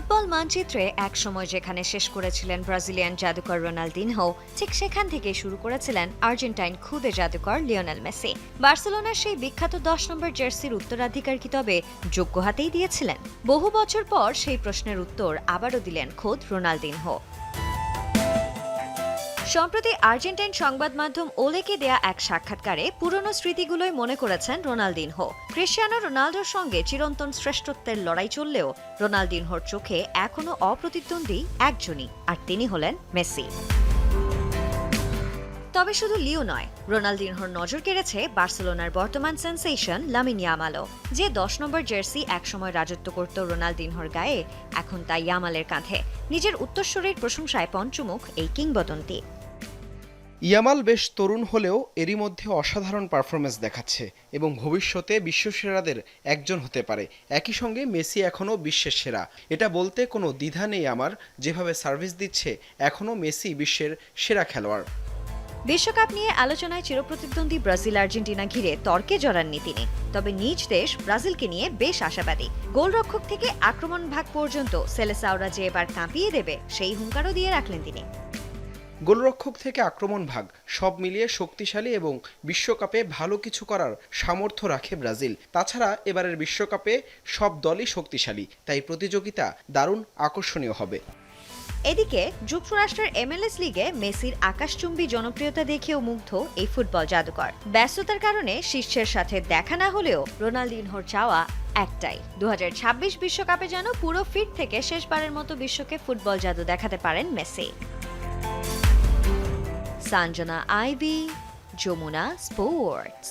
Football মানচিত্রে একসময় যেখানে শেষ করেছিলেন ব্রাজিলিয়ান জাদুকর রোনালদিনহো, ঠিক সেখান থেকে শুরু করেছিলেন আর্জেন্টাইন খুদে জাদুকর লিওনেল মেসি। বার্সেলোনার সেই বিখ্যাত 10 নম্বর জার্সির উত্তরাধিকার কি তবে যোগ্য হাতেই দিয়েছিলেন? বহু বছর পর সেই প্রশ্নের উত্তর আবারও দিলেন খোদ রোনালদিনহো। সম্প্রতি আর্জেন্টাইন সংবাদ মাধ্যম ওলেকে দেয়া এক সাক্ষাৎকারে পুরনো স্মৃতিগুলোই মনে করেছেন রোনালদিনহো। ক্রিশ্চিয়ানো রোনালদোর সঙ্গে চিরন্তন শ্রেষ্ঠত্বের লড়াই চললেও রোনালদিনহোর চোখে এখনও অপ্রতিদ্বন্দ্বী একজনই, আর তিনি হলেন মেসি। তবে শুধু লিও নয়, রোনালদিনহোর নজর কেড়েছে বার্সেলোনার বর্তমান সেন্সেশন লামিন ইয়ামালও। যে 10 নম্বর জার্সি একসময় রাজত্ব করত রোনালদিনহোর গায়ে, এখন তা ইয়ামালের কাঁধে। নিজের উত্তরসূরির প্রশংসায় পঞ্চমুখ এই কিংবদন্তি। ইয়ামাল বেশ তরুণ হলেও এরই মধ্যে অসাধারণ পারফরমেন্স দেখাচ্ছে এবং ভবিষ্যতে বিশ্বসেরাদের একজন হতে পারে। একই সঙ্গে মেসি এখনও বিশ্বের সেরা, এটা বলতে কোনো দ্বিধা নেই আমার। যেভাবে সার্ভিস দিচ্ছে, এখনও মেসি বিশ্বের সেরা খেলোয়াড়। বিশ্বকাপ নিয়ে আলোচনায় চিরপ্রতিদ্বন্দ্বী ব্রাজিল আর্জেন্টিনা ঘিরে তর্কে জড়াননি তিনি। তবে নিজ দেশ ব্রাজিলকে নিয়ে বেশ আশাবাদী। গোলরক্ষক থেকে আক্রমণ ভাগ পর্যন্ত সেলেসাওরা যে এবার কাঁপিয়ে দেবে, সেই হুঙ্কারও দিয়ে রাখলেন তিনি। গোলরক্ষক থেকে আক্রমণ ভাগ সব মিলিয়ে শক্তিশালী এবং বিশ্বকাপে ভালো কিছু করার সামর্থ্য রাখে ব্রাজিল। তাছাড়া এবারের বিশ্বকাপে সব দলই শক্তিশালী, তাই প্রতিযোগিতা দারুণ আকর্ষণীয় হবে। এদিকে যুক্তরাষ্ট্রের MLS লিগে মেসির আকাশচুম্বী জনপ্রিয়তা দেখেও মুগ্ধ এই ফুটবল জাদুকর। ব্যস্ততার কারণে শীর্ষের সাথে দেখা না হলেও রোনালদিনহোর চাওয়া একটাই, 2026 বিশ্বকাপে যেন পুরো ফিট থেকে শেষবারের মতো বিশ্বকে ফুটবল জাদু দেখাতে পারেন মেসি। সঞ্জনা আইভি, যমুনা স্পোর্টস।